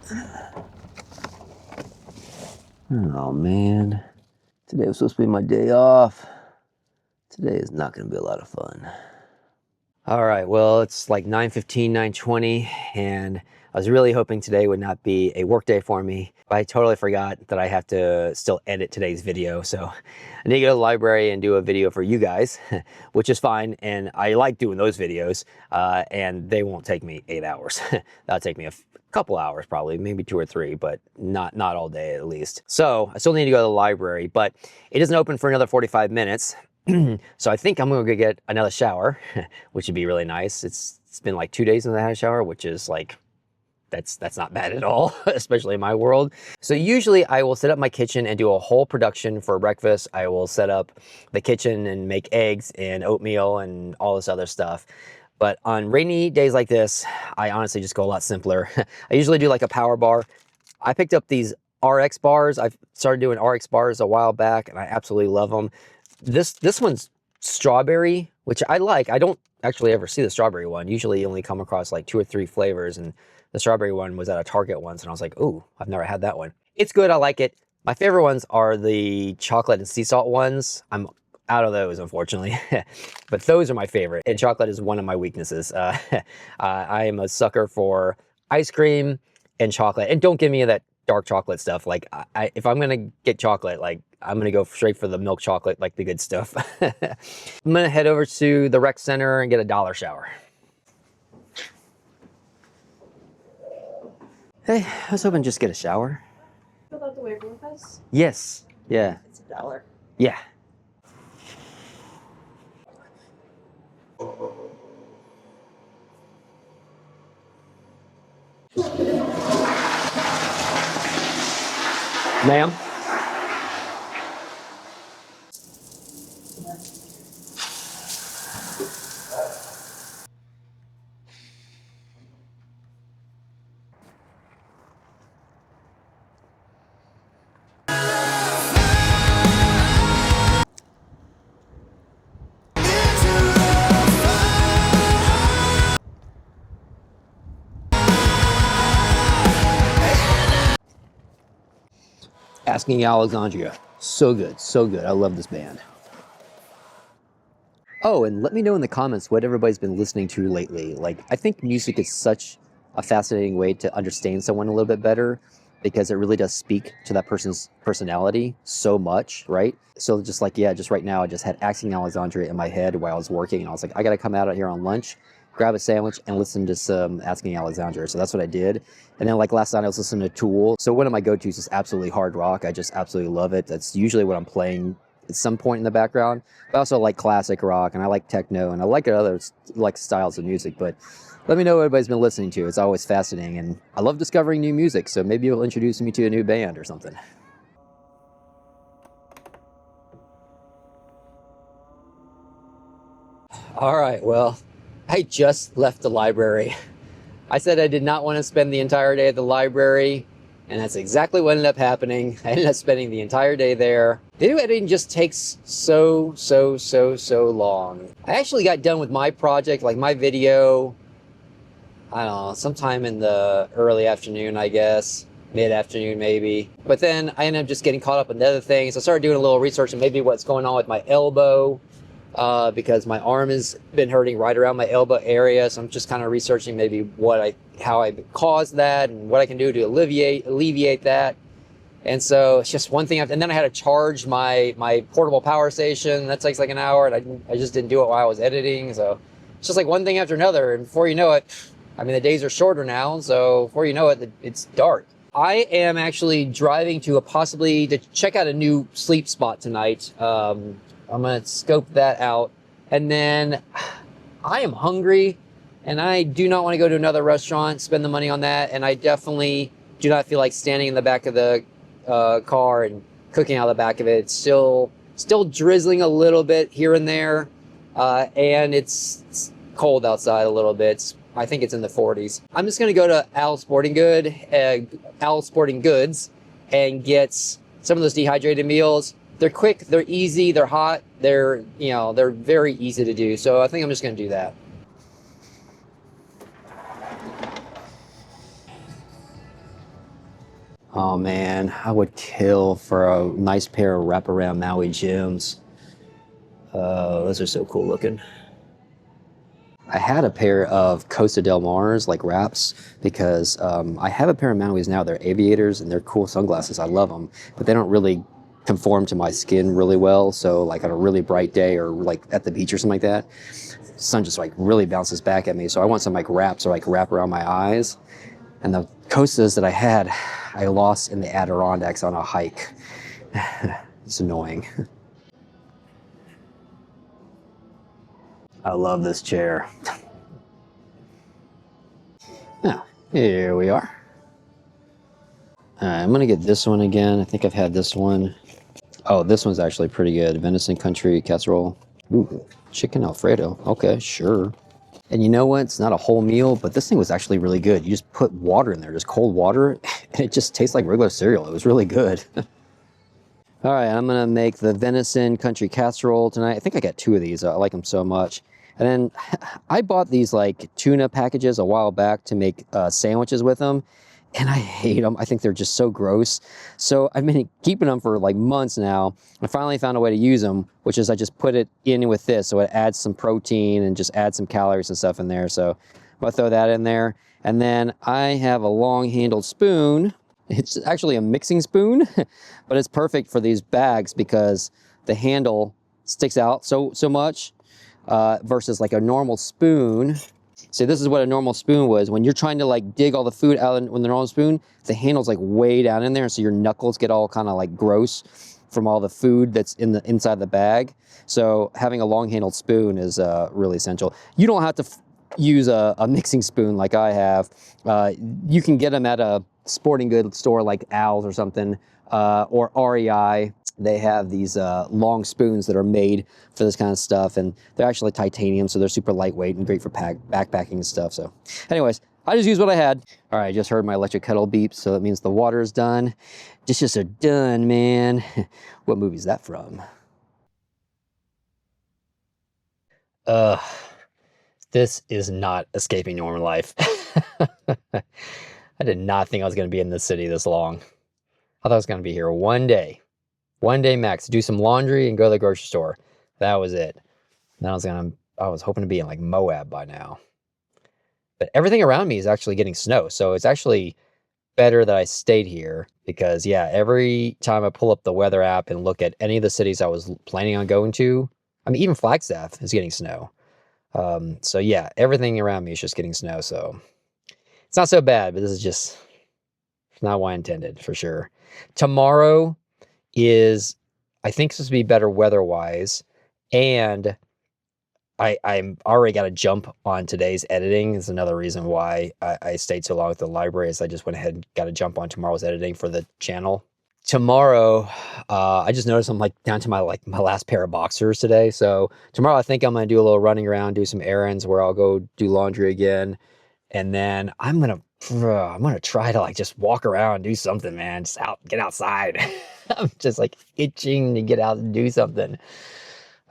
Oh man, today was supposed to be my day off. Today is not going to be a lot of fun. All right, well, it's like 9:15, 9:20, and I was really hoping today would not be a work day for me, but I totally forgot that I have to still edit today's video. So I need to go to the library and do a video for you guys, which is fine. And I like doing those videos, and they won't take me 8 hours. That'll take me a couple hours, probably, maybe 2 or 3, but not all day at least. So I still need to go to the library, but it doesn't open for another 45 minutes. So I think I'm gonna go get another shower, which would be really nice. It's been like 2 days since I had a shower, which is like, that's not bad at all, especially in my world. So usually I will set up my kitchen and do a whole production for breakfast. I will set up the kitchen and make eggs and oatmeal and all this other stuff. But on rainy days like this, I honestly just go a lot simpler. I usually do like a power bar. I picked up these RX bars. I've started doing RX bars a while back and I absolutely love them. This one's strawberry, which I like. I don't actually ever see the strawberry one. Usually you only come across like 2 or 3 flavors, and the strawberry one was at a Target once, and I was like, ooh, I've never had that one. It's good, I like it. My favorite ones are the chocolate and sea salt ones. I'm out of those, unfortunately, but those are my favorite, and chocolate is one of my weaknesses. I am a sucker for ice cream and chocolate, and don't give me that dark chocolate stuff. Like, if I'm gonna get chocolate, like, I'm gonna go straight for the milk chocolate, like the good stuff. I'm gonna head over to the rec center and get a dollar shower. Hey, I was hoping to just get a shower. Fill out the waiver with us? Yes. Yeah. It's $1. Yeah. Ma'am? Asking Alexandria. So good, so good. I love this band. Oh, and let me know in the comments what everybody's been listening to lately. Like, I think music is such a fascinating way to understand someone a little bit better because it really does speak to that person's personality so much, right? So just like, yeah, just right now, I just had Asking Alexandria in my head while I was working, and I was like, I gotta come out here on lunch, grab a sandwich, and listen to some Asking Alexandria. So that's what I did. And then like last night, I was listening to Tool. So one of my go-tos is absolutely hard rock. I just absolutely love it. That's usually what I'm playing at some point in the background. But I also like classic rock, and I like techno, and I like other like styles of music. But let me know what everybody's been listening to. It's always fascinating, and I love discovering new music. So maybe you'll introduce me to a new band or something. All right, well, I just left the library. I said I did not want to spend the entire day at the library, and that's exactly what ended up happening. I ended up spending the entire day there. Video editing just takes so long. I actually got done with my project, like my video, I don't know, sometime in the early afternoon, I guess. Mid-afternoon, maybe. But then I ended up just getting caught up in other things. I started doing a little research on maybe what's going on with my elbow. Because my arm has been hurting right around my elbow area, so I'm just kind of researching maybe how I caused that and what I can do to alleviate that. And so it's just one thing. And then I had to charge my portable power station. That takes like an hour, and I just didn't do it while I was editing. So it's just like one thing after another, and before you know it, I mean, the days are shorter now, so before you know it, it's dark. I am actually driving to to check out a new sleep spot tonight. I'm going to scope that out. And then I am hungry, and I do not want to go to another restaurant, spend the money on that. And I definitely do not feel like standing in the back of the car and cooking out of the back of it. It's still drizzling a little bit here and there. And it's cold outside a little bit. I think it's in the 40s. I'm just going to go to Al Sporting Goods and get some of those dehydrated meals. They're quick, they're easy, they're hot, they're very easy to do. So I think I'm just gonna do that. Oh man, I would kill for a nice pair of wraparound Maui Jims. Those are so cool looking. I had a pair of Costa Del Mars like wraps because I have a pair of Maui's now. They're aviators and they're cool sunglasses. I love them, but they don't really conform to my skin really well. So like on a really bright day or like at the beach or something like that, sun just like really bounces back at me. So I want some like wraps or like wrap around my eyes. And the Costas that I had, I lost in the Adirondacks on a hike. It's annoying. I love this chair. Now, here we are. I'm gonna get this one again. I think I've had this one. Oh, this one's actually pretty good. Venison country casserole. Ooh, chicken Alfredo. Okay, sure. And you know what? It's not a whole meal, but this thing was actually really good. You just put water in there, just cold water, and it just tastes like regular cereal. It was really good. All right, I'm gonna make the venison country casserole tonight. I think I got 2 of these. I like them so much. And then I bought these like tuna packages a while back to make sandwiches with them. And I hate them. I think they're just so gross. So I've been keeping them for like months now. I finally found a way to use them, which is I just put it in with this. So it adds some protein and just adds some calories and stuff in there. So I'm gonna throw that in there. And then I have a long handled spoon. It's actually a mixing spoon, but it's perfect for these bags because the handle sticks out so much versus like a normal spoon. So this is what a normal spoon was. When you're trying to like dig all the food out with the normal spoon, the handle's like way down in there, so your knuckles get all kind of like gross from all the food that's in the inside the bag. So having a long-handled spoon is really essential. You don't have to use a mixing spoon like I have. You can get them at a sporting goods store like Al's or something, or REI. They have these long spoons that are made for this kind of stuff, and they're actually titanium, so they're super lightweight and great for backpacking and stuff. So anyways, I just used what I had. All right, I just heard my electric kettle beep, so that means the water is done. Dishes are done, man. What movie is that from? This is not escaping normal life. I did not think I was going to be in this city this long. I thought I was going to be here one day max, do some laundry and go to the grocery store. That was it. Then I was hoping to be in like Moab by now. But everything around me is actually getting snow. So it's actually better that I stayed here because yeah, every time I pull up the weather app and look at any of the cities I was planning on going to, I mean, even Flagstaff is getting snow. So yeah, everything around me is just getting snow. So it's not so bad, but this is just not what I intended for sure. Tomorrow is, I think, supposed to be better weather-wise, and I'm already got to jump on today's editing. Is another reason why I stayed so long at the library, is I just went ahead and got to jump on tomorrow's editing for the channel. Tomorrow, I just noticed I'm like down to my last pair of boxers today. So tomorrow I think I'm gonna do a little running around, do some errands where I'll go do laundry again, and then I'm gonna try to like just walk around, do something, man. Just get outside. I'm just like itching to get out and do something.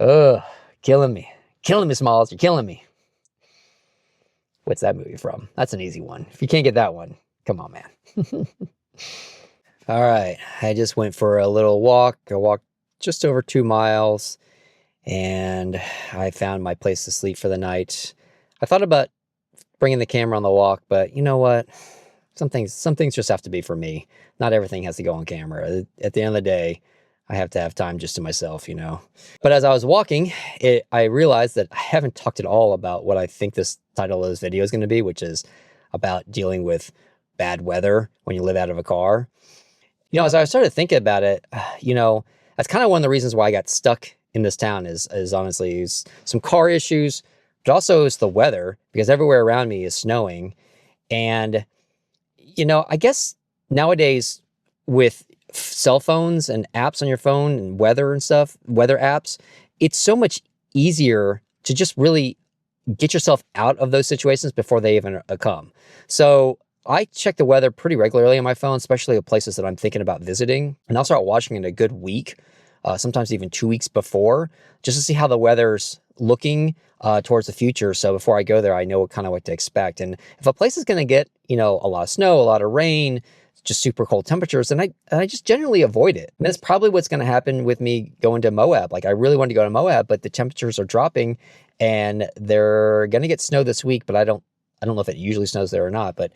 Ugh, killing me, Smalls. You're killing me. What's that movie from? That's an easy one. If you can't get that one, come on, man. All right, I just went for a little walk. I walked just over 2 miles, and I found my place to sleep for the night. I thought about bringing the camera on the walk, but you know what? Some things just have to be for me. Not everything has to go on camera. At the end of the day, I have to have time just to myself, you know. But as I was walking, I realized that I haven't talked at all about what I think this title of this video is going to be, which is about dealing with bad weather when you live out of a car. You know, as I started thinking about it, you know, that's kind of one of the reasons why I got stuck in this town is honestly some car issues, but also it's the weather, because everywhere around me is snowing. And, you know, I guess nowadays with cell phones and apps on your phone and weather and stuff, weather apps, it's so much easier to just really get yourself out of those situations before they even come. So I check the weather pretty regularly on my phone, especially at places that I'm thinking about visiting. And I'll start watching it a good week, sometimes even 2 weeks before, just to see how the weather's looking towards the future. So before I go there, I know what to expect. And if a place is going to get, you know, a lot of snow, a lot of rain, just super cold temperatures, and I just generally avoid it. And that's probably what's going to happen with me going to Moab. Like I really wanted to go to Moab, but the temperatures are dropping, and they're going to get snow this week. But I don't know if it usually snows there or not. But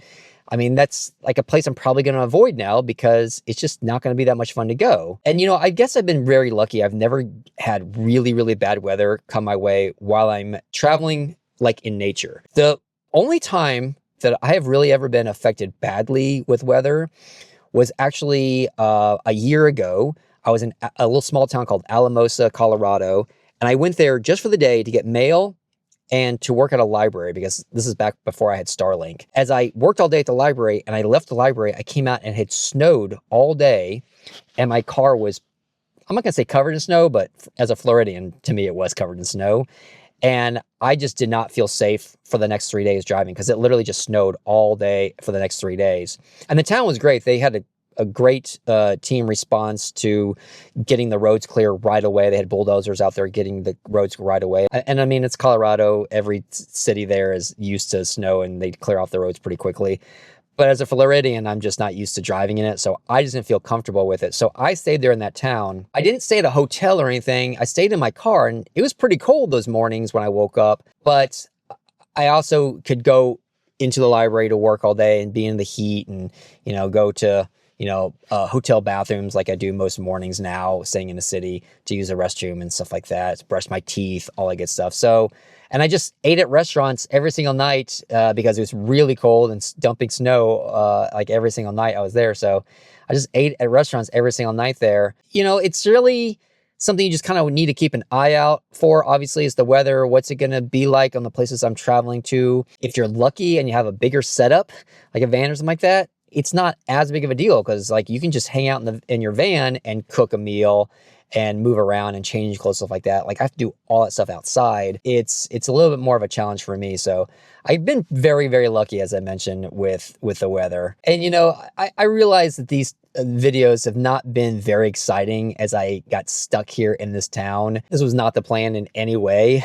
I mean, that's like a place I'm probably going to avoid now because it's just not going to be that much fun to go. And, I guess I've been very lucky. I've never had really, really bad weather come my way while I'm traveling, like in nature. The only time that I have really ever been affected badly with weather was actually a year ago. I was in a little small town called Alamosa, Colorado, and I went there just for the day to get mail and to work at a library, because this is back before I had Starlink. As I worked all day at the library and I left the library, I came out and it had snowed all day, and my car was, I'm not gonna say covered in snow, but as a Floridian, to me, it was covered in snow. And I just did not feel safe for the next 3 days driving, because it literally just snowed all day for the next 3 days. And the town was great. They had a great team response to getting the roads clear right away. They had bulldozers out there getting the roads right away. And I mean, it's Colorado. Every city there is used to snow, and they clear off the roads pretty quickly. But as a Floridian, I'm just not used to driving in it, so I just didn't feel comfortable with it. So I stayed there in that town. I didn't stay at a hotel or anything. I stayed in my car, and it was pretty cold those mornings when I woke up. But I also could go into the library to work all day and be in the heat, and go to hotel bathrooms like I do most mornings now, staying in the city, to use a restroom and stuff like that, brush my teeth, all that good stuff. So, and I just ate at restaurants every single night because it was really cold and dumping snow like every single night I was there. So I just ate at restaurants every single night there. It's really something you just kind of need to keep an eye out for. Obviously, is the weather. What's it going to be like on the places I'm traveling to? If you're lucky and you have a bigger setup, like a van or something like that, it's not as big of a deal, because like you can just hang out in your van and cook a meal and move around and change clothes, stuff like that. Like I have to do all that stuff outside. It's a little bit more of a challenge for me. So I've been very, very lucky, as I mentioned, with the weather. And I realize that these videos have not been very exciting as I got stuck here in this town. This was not the plan in any way.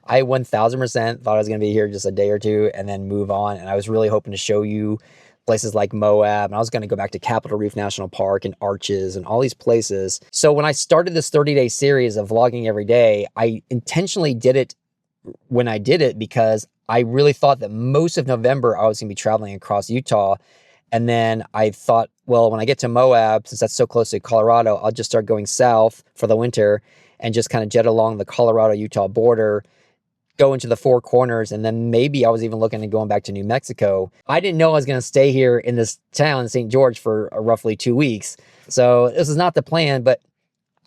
I 1000% thought I was going to be here just a day or two and then move on. And I was really hoping to show you places like Moab, and I was going to go back to Capitol Reef National Park and Arches and all these places. So when I started this 30-day series of vlogging every day, I intentionally did it when I did it because I really thought that most of November I was going to be traveling across Utah. And then I thought, well, when I get to Moab, since that's so close to Colorado, I'll just start going south for the winter and just kind of jet along the Colorado-Utah border, go into the Four Corners, and then maybe I was even looking at going back to New Mexico. I didn't know I was going to stay here in this town, St. George, for roughly 2 weeks. So this is not the plan, but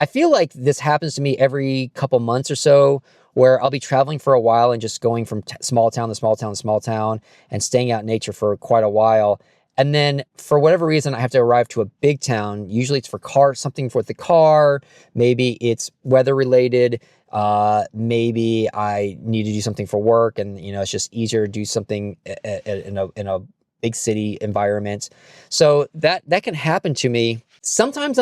I feel like this happens to me every couple months or so, where I'll be traveling for a while and just going from small town to small town to small town and staying out in nature for quite a while. And then for whatever reason, I have to arrive to a big town. Usually it's for something for the car. Maybe it's weather related. Maybe I need to do something for work, and it's just easier to do something in a big city environment. So that can happen to me. Sometimes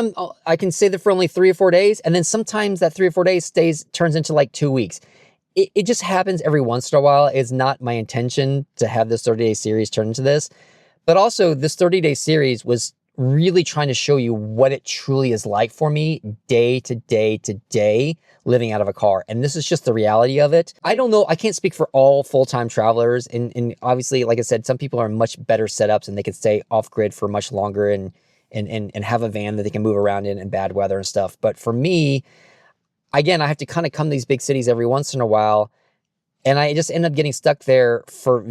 I can stay there for only 3 or 4 days, and then sometimes that 3 or 4 days turns into like 2 weeks. It just happens every once in a while. It's not my intention to have this 30-day series turn into this, but also this 30-day series was really trying to show you what it truly is like for me day to day to day living out of a car. And this is just the reality of it. I don't know. I can't speak for all full-time travelers. And obviously, like I said, some people are in much better setups and they can stay off grid for much longer and have a van that they can move around in bad weather and stuff. But for me, again, I have to kind of come to these big cities every once in a while. And I just end up getting stuck there for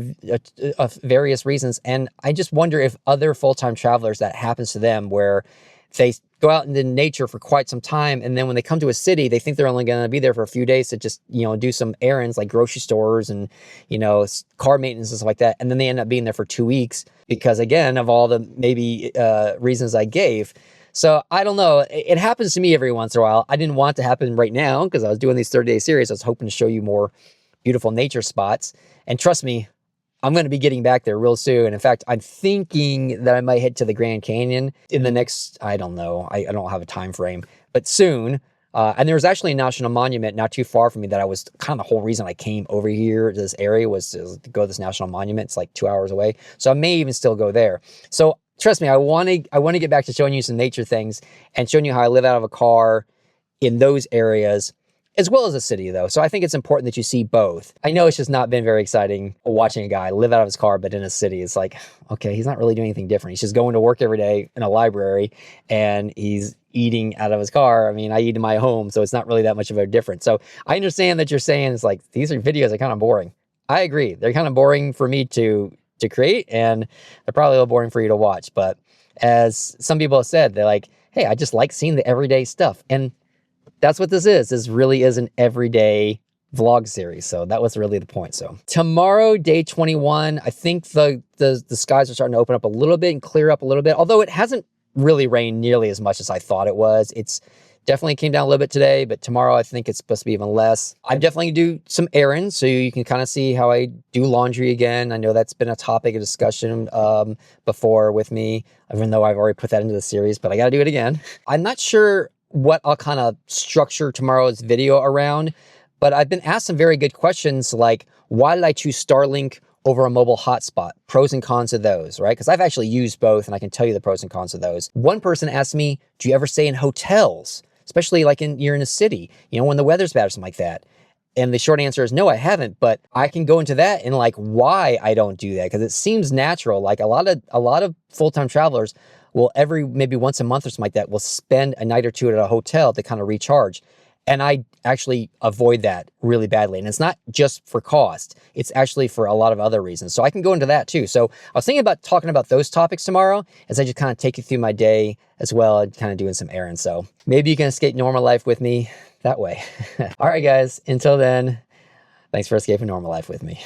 various reasons. And I just wonder if other full-time travelers, that happens to them, where they go out into nature for quite some time, and then when they come to a city, they think they're only going to be there for a few days to just, do some errands like grocery stores and, car maintenance and stuff like that. And then they end up being there for 2 weeks because, again, of all the maybe reasons I gave. So I don't know. It happens to me every once in a while. I didn't want it to happen right now because I was doing these 30-day series. I was hoping to show you more beautiful nature spots. And trust me, I'm going to be getting back there real soon. In fact, I'm thinking that I might head to the Grand Canyon in the next, I don't know, I don't have a time frame, but soon. And there was actually a national monument not too far from me that I was kind of the whole reason I came over here to this area was to go to this national monument. It's like 2 hours away. So I may even still go there. So trust me, I want to get back to showing you some nature things and showing you how I live out of a car in those areas, as well as a city though. So I think it's important that you see both. I know it's just not been very exciting watching a guy live out of his car, but in a city. It's like, okay, he's not really doing anything different. He's just going to work every day in a library and he's eating out of his car. I mean, I eat in my home, so it's not really that much of a difference. So I understand that you're saying it's like, these are videos are kind of boring. I agree. They're kind of boring for me to create, and they're probably a little boring for you to watch. But as some people have said, they're like, hey, I just like seeing the everyday stuff. And that's what this is. This really is an everyday vlog series. So that was really the point. So tomorrow, day 21, I think the skies are starting to open up a little bit and clear up a little bit, although it hasn't really rained nearly as much as I thought it was. It's definitely came down a little bit today, but tomorrow I think it's supposed to be even less. I'm definitely do some errands, so you can kind of see how I do laundry again. I know that's been a topic of discussion before with me, even though I've already put that into the series, but I got to do it again. I'm not sure what I'll kind of structure tomorrow's video around, but I've been asked some very good questions like, why did I choose Starlink over a mobile hotspot? Pros and cons of those, right? Because I've actually used both and I can tell you the pros and cons of those. One person asked me, do you ever stay in hotels? Especially like you're in a city, you know, when the weather's bad or something like that. And the short answer is no, I haven't, but I can go into that and like why I don't do that. Because it seems natural. Like a lot of full-time travelers will maybe once a month or something like that, will spend a night or two at a hotel to kind of recharge. And I actually avoid that really badly. And it's not just for cost. It's actually for a lot of other reasons. So I can go into that too. So I was thinking about talking about those topics tomorrow as I just kind of take you through my day as well and kind of doing some errands. So maybe you can escape normal life with me that way. All right, guys, until then, thanks for escaping normal life with me.